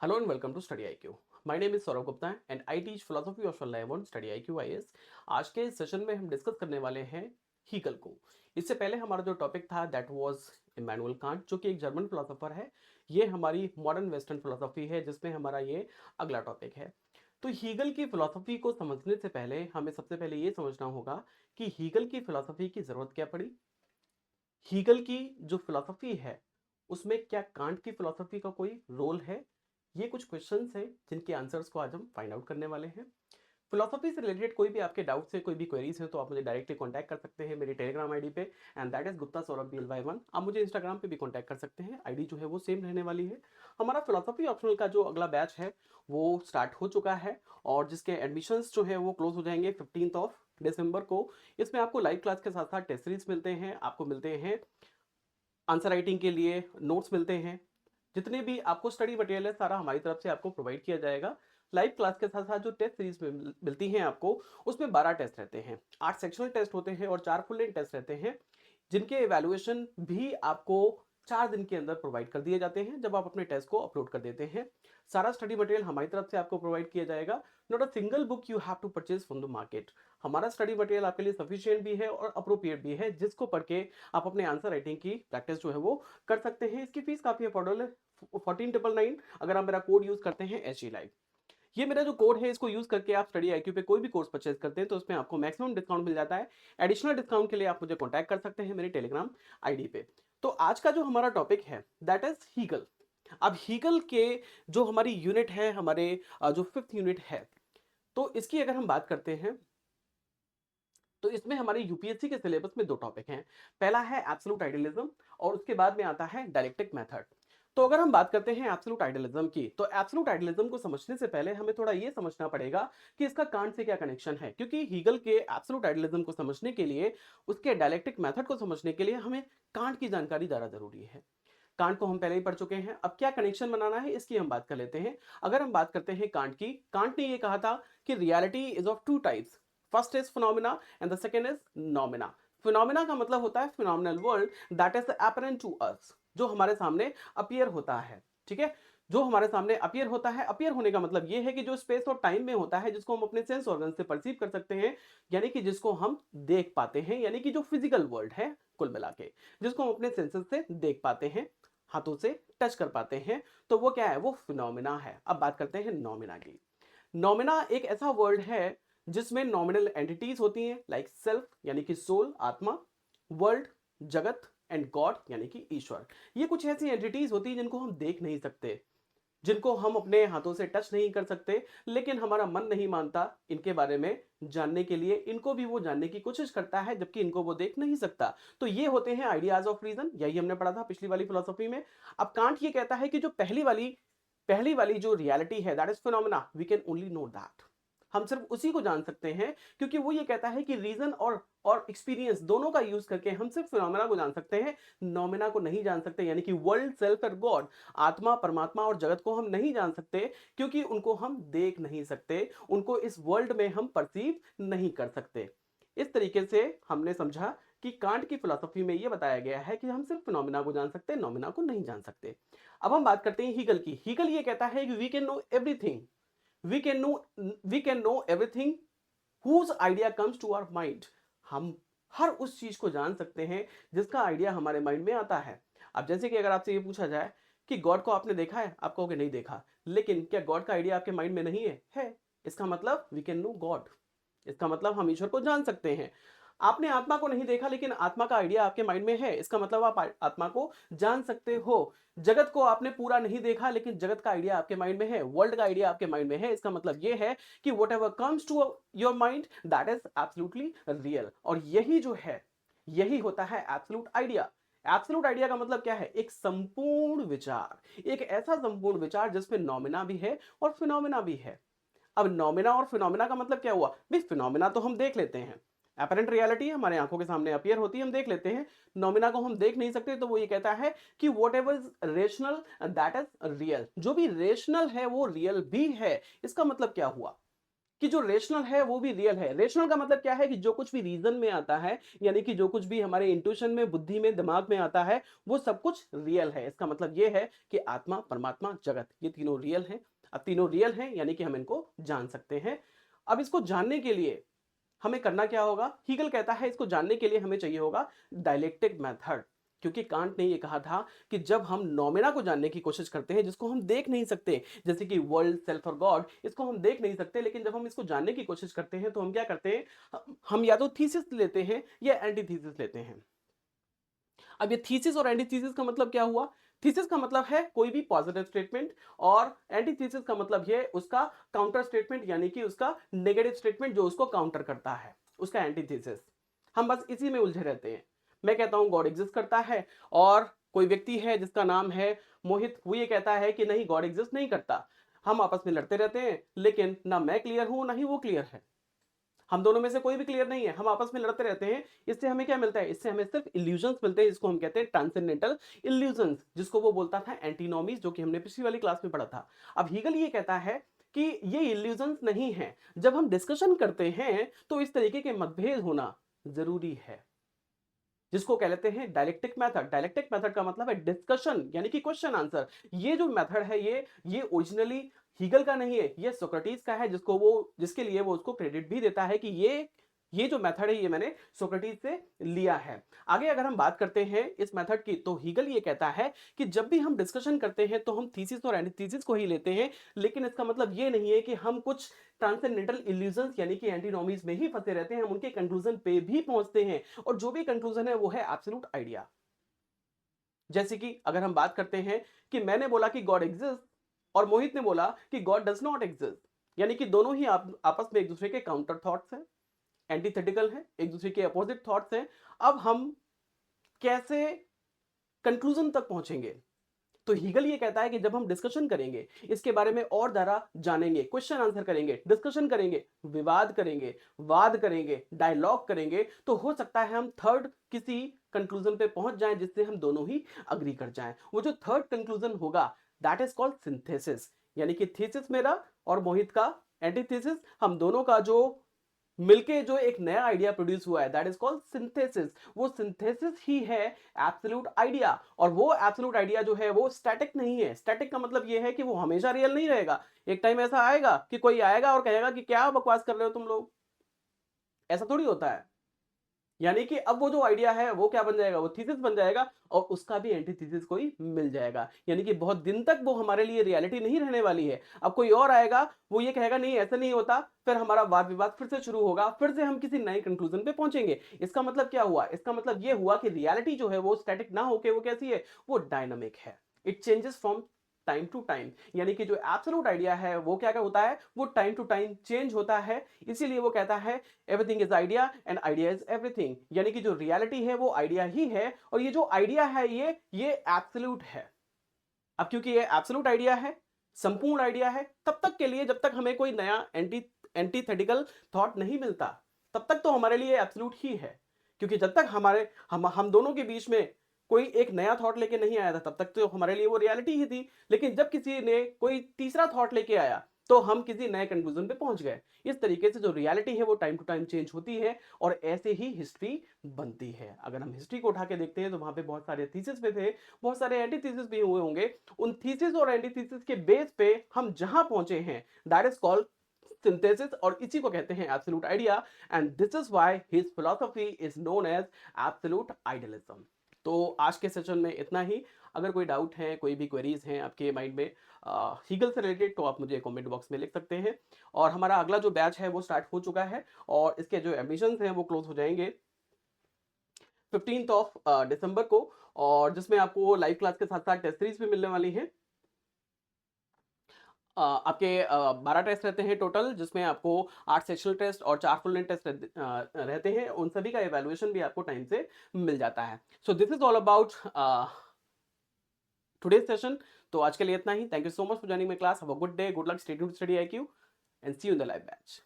Hello and welcome to Study IQ. My name is Saurabh Gupta and I teach philosophy of life on Study IQ IS. आज के इस session में हम discuss करने वाले हैं हीगल को। इससे पहले हमारा जो टॉपिक था दैट वाज इमैनुअल कांट, जो कि एक जर्मन फिलोसोफर है। ये हमारी मॉडर्न वेस्टर्न फिलोसफी है जिसमें हमारा ये अगला टॉपिक है। तो हीगल की फिलोसफी को समझने से पहले हमें सबसे पहले ये समझना होगा कि हीगल की फिलोसफी की जरूरत क्या पड़ी। हीगल की जो फिलोसफी है उसमें क्या कांट की फिलोसफी का कोई रोल है। ये कुछ क्वेश्चंस हैं जिनके आंसर्स को आज हम फाइंड आउट करने वाले हैं। फिलोसफी से रिलेटेड कोई भी आपके डाउट्स है, कोई भी क्वेरीज हैं, तो आप मुझे डायरेक्टली कांटेक्ट कर सकते हैं मेरी टेलीग्राम आईडी पे and that is Gupta Saurabh BLY1। आप मुझे इंस्टाग्राम पे भी कांटेक्ट कर सकते हैं, आईडी जो है वो सेम रहने वाली है। हमारा फिलोसफी ऑप्शनल का जो अगला बैच है वो स्टार्ट हो चुका है और जिसके एडमिशंस जो है वो क्लोज हो जाएंगे 15 दिसंबर को। इसमें आपको लाइव क्लास के साथ साथ टेस्ट सीरीज मिलते हैं, आपको मिलते हैं आंसर राइटिंग के लिए नोट्स मिलते हैं। जितने भी आपको स्टडी मटेरियल है सारा हमारी तरफ से आपको प्रोवाइड किया जाएगा। लाइव क्लास के साथ साथ जो टेस्ट सीरीज में मिलती हैं आपको, उसमें 12 टेस्ट रहते हैं, 8 सेक्शनल टेस्ट होते हैं और 4 फुल लेंथ टेस्ट रहते हैं, जिनके एवेल्युएशन भी आपको 4 दिन के अंदर प्रोवाइड कर दिए जाते हैं जब आप अपने टेस्ट को अपलोड कर देते हैं। सारा स्टडी मटेरियल हमारी तरफ से आपको प्रोवाइड किया जाएगा। Not a single book you have to purchase from the market. हमारा स्टडी मटेरियल आपके लिए सफिशिएंट भी है और अप्रोप्रिएट भी है, जिसको पढ़ के आप अपने आंसर राइटिंग की प्रैक्टिस जो है वो कर सकते हैं। इसकी फीस काफी अफोर्डेबल है, 14,999 अगर आप मेरा कोड यूज करते हैं SG लाइव। ये मेरा जो कोड है इसको यूज करके आप स्टडी IQ पे कोई भी कोर्स परचेज करते हैं तो उसमें आपको मैक्सिमम डिस्काउंट मिल जाता है। एडिशनल डिस्काउंट के लिए आप मुझे कॉन्टैक्ट कर सकते हैं मेरी टेलीग्राम आईडी पे। तो आज का जो हमारा टॉपिक है दैट इज हीगल। अब हीगल के जो हमारी यूनिट है, हमारे जो 5th यूनिट है, तो इसकी अगर हम बात करते हैं तो इसमें हमारे यूपीएससी के सिलेबस में 2 टॉपिक हैं। पहला है एब्सोल्यूट आइडियलिज्म और उसके बाद में आता है डायलेक्टिक मेथड। तो अगर हम बात करते हैं एब्सोल्यूट आइडियलिज्म की, तो एब्सोल्यूट आइडियलिज्म को समझने से पहले हमें थोड़ा ये समझना पड़ेगा कि इसका कांट से क्या कनेक्शन है, क्योंकि हीगल के एब्सोल्यूट आइडियलिज्म को समझने के लिए, उसके डायलेक्टिक मेथड को समझने के लिए हमें कांट की जानकारी ज्यादा जरूरी है। कांट को हम पहले ही पढ़ चुके हैं, अब क्या कनेक्शन बनाना है इसकी हम बात कर लेते हैं। अगर हम बात करते हैं कांट की, कांट ने ये कहा था कि reality is of 2 types, first is phenomena and the second is noumena. Phenomena का मतलब होता है phenomenal world that is apparent to us, जो हमारे सामने अपीयर होता है। ठीक है, जो हमारे सामने अपीयर होता है, अपीयर होने का मतलब ये है कि जो स्पेस और टाइम में होता है, जिसको हम अपने सेंस ऑर्गन से परसीव कर सकते हैं, यानी कि जिसको हम देख पाते हैं, यानी कि जो फिजिकल वर्ल्ड है कुल मिला के, जिसको हम अपने सेंसेस से देख पाते हैं, हाथों से टच कर पाते हैं, तो वो क्या है, वो फिनोमिना है। अब बात करते हैं नोमिना की। नोमिना एक ऐसा वर्ड है जिसमें नॉमिनल एंटिटीज होती हैं लाइक सेल्फ यानी कि सोल, आत्मा, वर्ल्ड, जगत एंड गॉड यानी कि ईश्वर। ये कुछ ऐसी एंटिटीज होती हैं जिनको हम देख नहीं सकते, जिनको हम अपने हाथों से टच नहीं कर सकते, लेकिन हमारा मन नहीं मानता इनके बारे में जानने के लिए, इनको भी वो जानने की कोशिश करता है जबकि इनको वो देख नहीं सकता। तो ये होते हैं आइडियाज ऑफ रीजन, यही हमने पढ़ा था पिछली वाली फिलोसफी में। अब कांट ये कहता है कि जो पहली वाली जो रियलिटी है that is phenomena, we can only know that, हम सिर्फ उसी को जान सकते हैं, क्योंकि वो ये कहता है कि रीजन और एक्सपीरियंस दोनों का यूज करके हम सिर्फ फिनोमेना को जान सकते हैं, नोमेना को नहीं जान सकते, यानी कि वर्ल्ड, सेल्फ और गॉड, आत्मा, परमात्मा और जगत को हम नहीं जान सकते, क्योंकि उनको हम देख नहीं सकते, उनको इस वर्ल्ड में हम परसीव नहीं कर सकते। इस तरीके से हमने समझा कि कांट की फिलॉसफी में यह बताया गया है कि हम सिर्फ फिनोमेना को जान सकते हैं, नोमेना को नहीं जान सकते। अब हम बात करते हैं हीगल की। हीगल ये कहता है कि we can know everything, we can know we can know everything whose idea comes to our mind। हम हर उस चीज को जान सकते हैं जिसका आइडिया हमारे माइंड में आता है। अब जैसे कि अगर आपसे ये पूछा जाए कि गॉड को आपने देखा है, आप कहोगे नहीं देखा, लेकिन क्या गॉड का आइडिया आपके माइंड में नहीं है? इसका मतलब वी कैन नो गॉड, इसका मतलब हम ईश्वर को जान सकते हैं। आपने आत्मा को नहीं देखा लेकिन आत्मा का आइडिया आपके माइंड में है, इसका मतलब आप आत्मा को जान सकते हो। जगत को आपने पूरा नहीं देखा लेकिन जगत का आइडिया आपके माइंड में है, वर्ल्ड का आइडिया आपके माइंड में है, इसका मतलब ये है कि whatever comes to your mind that is absolutely real. और यही जो है, यही होता है एब्सोल्यूट आइडिया। एब्सोल्यूट आइडिया का मतलब क्या है? एक संपूर्ण विचार, एक ऐसा संपूर्ण विचार जिसमें नॉमिना भी है और फिनोमिना भी है। अब नॉमिना और फिनोमिना का मतलब क्या हुआ भाई? फिनोमिना तो हम देख लेते हैं, अपरेंट रियलिटी हमारे आंखों के सामने अपीयर होती है, हम देख लेते हैं। नॉमिना को हम देख नहीं सकते, तो वो ये कहता है कि what ever is rational that is real, जो भी रेशनल है वो रियल भी है। इसका मतलब क्या हुआ कि जो रेशनल है वो भी रियल है। रेशनल का मतलब क्या है कि जो कुछ भी रीजन में आता है, यानी कि जो कुछ भी हमारे इंट्यूशन में, बुद्धि में, दिमाग में आता है, वो सब कुछ रियल है। इसका मतलब ये है कि आत्मा, परमात्मा, जगत, ये तीनों रियल हैं। अब तीनों रियल हैं यानी कि हम इनको जान सकते हैं। अब इसको जानने के लिए हमें करना क्या होगा? हीगल कहता है इसको जानने के लिए हमें चाहिए होगा डायलेक्टिक मेथड। क्योंकि कांट ने ये कहा था कि जब हम नोमेना को जानने की कोशिश करते हैं, जिसको हम देख नहीं सकते, जैसे कि वर्ल्ड, सेल्फ और गॉड, इसको हम देख नहीं सकते, लेकिन जब हम इसको जानने की कोशिश करते हैं तो हम क्या करते हैं? हम या तो थीसिस लेते हैं या एंटीथीसिस लेते हैं। अब ये थीसिस और एंटीथीसिस का मतलब क्या हुआ? थीसिस का मतलब है कोई भी पॉजिटिव स्टेटमेंट, और एंटीथीसिस का मतलब ये उसका काउंटर स्टेटमेंट, यानी कि उसका नेगेटिव स्टेटमेंट जो उसको काउंटर करता है, उसका एंटीथीसिस। हम बस इसी में उलझे रहते हैं। मैं कहता हूं गॉड एग्जिस्ट करता है, और कोई व्यक्ति है जिसका नाम है मोहित, वो ये कहता है कि नहीं, गॉड एग्जिस्ट नहीं करता। हम आपस में लड़ते रहते हैं, लेकिन ना मैं क्लियर हूं ना ही वो क्लियर है। हम दोनों में से कोई भी क्लियर नहीं है, हम आपस में लड़ते रहते हैं। इससे हमें क्या मिलता है? इससे हमें सिर्फ इल्यूजन्स मिलते हैं, जिसको हम कहते हैं ट्रांसेंडेंटल इल्यूजन्स, जिसको वो बोलता था एंटीनॉमीज, जो कि हमने पिछली वाली क्लास में पढ़ा था। अब हीगल ये कहता है कि ये इल्यूजन्स नहीं है। जब हम डिस्कशन करते हैं तो इस तरीके के मतभेद होना जरूरी है, जिसको कह लेते हैं डायलेक्टिक मेथड। डायलेक्टिक मेथड का मतलब है डिस्कशन, यानी कि क्वेश्चन आंसर। ये जो मेथड है ये ओरिजिनली हीगल का नहीं है, ये सोक्रेटिस का है, जिसके लिए वो उसको क्रेडिट भी देता है कि ये जो मेथड है ये मैंने सोक्रेटिस से लिया है। आगे अगर हम बात करते हैं इस मेथड की, तो हीगल ये कहता है कि जब भी हम डिस्कशन करते हैं तो हम थीसिस और एंटीथीसिस को ही लेते हैं, लेकिन इसका मतलब ये नहीं है कि हम कुछ ट्रांसेंडेंटल इल्यूजन्स यानी कि एंटीनॉमीज में ही फंसे रहते हैं। हम उनके कंक्लूजन पे भी पहुंचते हैं, और जो भी कंक्लूजन है वो है एब्सोल्यूट आइडिया। जैसे कि अगर हम बात करते हैं कि मैंने बोला कि गॉड एग्जिस्ट, और मोहित ने बोला कि गॉड डज नॉट एग्जिस्ट, यानी कि दोनों ही आपस में एक दूसरे के काउंटर थॉट्स हैं, एंटीथेटिकल हैं, एक दूसरे के अपोजिट थॉट्स हैं। अब हम कैसे कंक्लूजन तक पहुंचेंगे? तो हीगल ये कहता है कि जब हम डिस्कशन करेंगे, इसके बारे में और ज्यादा जानेंगे, क्वेश्चन आंसर करेंगे, डिस्कशन करेंगे, विवाद करेंगे, वाद करेंगे, डायलॉग करेंगे, तो हो सकता है हम थर्ड किसी कंक्लूजन पे पहुंच जाएं, जिससे हम दोनों ही अग्री कर जाएं। वो जो थर्ड कंक्लूजन होगा, दैट इज कॉल्ड सिंथेसिस। यानी कि थीसिस मेरा और मोहित का, एंटीथेसिस हम दोनों का जो मिलके जो एक नया आइडिया प्रोड्यूस हुआ है, दैट इज कॉल्ड सिंथेसिस। वो सिंथेसिस ही है एब्सोल्यूट आइडिया। और वो एब्सोल्यूट आइडिया जो है वो स्टैटिक नहीं है। स्टैटिक का मतलब ये है कि वो हमेशा रियल नहीं रहेगा। एक टाइम ऐसा आएगा कि कोई आएगा और कहेगा कि क्या बकवास कर रहे हो तुम लोग। ऐसा थोड़ी होता है। यानी कि अब वो जो आइडिया है वो क्या बन जाएगा? वो थीसिस बन जाएगा, और उसका भी एंटीथीसिस कोई मिल जाएगा। यानी कि बहुत दिन तक वो हमारे लिए रियलिटी नहीं रहने वाली है। अब कोई और आएगा, वो ये कहेगा नहीं ऐसा नहीं होता, फिर हमारा वाद विवाद फिर से शुरू होगा, फिर से हम किसी नए कंक्लूजन पे पहुंचेंगे। इसका मतलब क्या हुआ? इसका मतलब ये हुआ कि रियलिटी जो है वो स्टैटिक ना होके वो कैसी है? वो डायनामिक है। It changes from time to time. यानी कि जो एब्सोल्यूट आइडिया है वो क्या क्या होता है? वो टाइम टू टाइम चेंज होता है। इसीलिए वो कहता है everything is idea and idea is everything. यानी कि जो रियलिटी है वो आइडिया ही है, और ये जो आइडिया है ये एब्सोल्यूट है। अब क्योंकि ये एब्सोल्यूट आइडिया है, संपूर्ण आइडिया है, तब तक के लिए, जब तक हमें कोई नया एंटीथेटिकल थॉट नहीं मिलता, तब तक तो हमारे लिए एब्सोल्यूट ही है। क्योंकि जब तक हम दोनों के बीच में कोई एक नया थॉट लेके नहीं आया था, तब तक तो हमारे लिए वो रियलिटी ही थी। लेकिन जब किसी ने कोई तीसरा थॉट लेके आया, तो हम किसी नए कंक्लूजन पे पहुंच गए। इस तरीके से जो रियलिटी है वो टाइम टू टाइम चेंज होती है, और ऐसे ही हिस्ट्री बनती है। अगर हम हिस्ट्री को उठा के देखते हैं तो वहां पे बहुत सारे थीसिस पे थे, बहुत सारे एंटीथीसिस भी हुए होंगे। उन थीसिस और एंटीथीसिस के बेस पे हम जहां पहुंचे हैं, दैट इज कॉल्ड सिंथेसिस, और इसी को कहते हैं absolute idea. And this is why his philosophy is known as absolute idealism. तो आज के सेशन में इतना ही। अगर कोई डाउट है, कोई भी क्वेरीज हैं आपके माइंड में हीगल से रिलेटेड, तो आप मुझे कमेंट बॉक्स में लिख सकते हैं। और हमारा अगला जो बैच है वो स्टार्ट हो चुका है, और इसके जो एडमिशन हैं वो क्लोज हो जाएंगे 15th ऑफ दिसंबर को, और जिसमें आपको लाइव क्लास के साथ साथ टेस्ट सीरीज भी मिलने वाली है। आपके 12 टेस्ट रहते हैं टोटल, जिसमें आपको 8 सेक्शनल टेस्ट और 4 फुल लेंथ टेस्ट रहते हैं। उन सभी का एवेल्युएशन भी आपको टाइम से मिल जाता है। So this is all about today's session. तो आज के लिए इतना ही। Thank you so much for joining my class. Have a good day, good luck, stay tuned, study IQ, and see you in the live batch.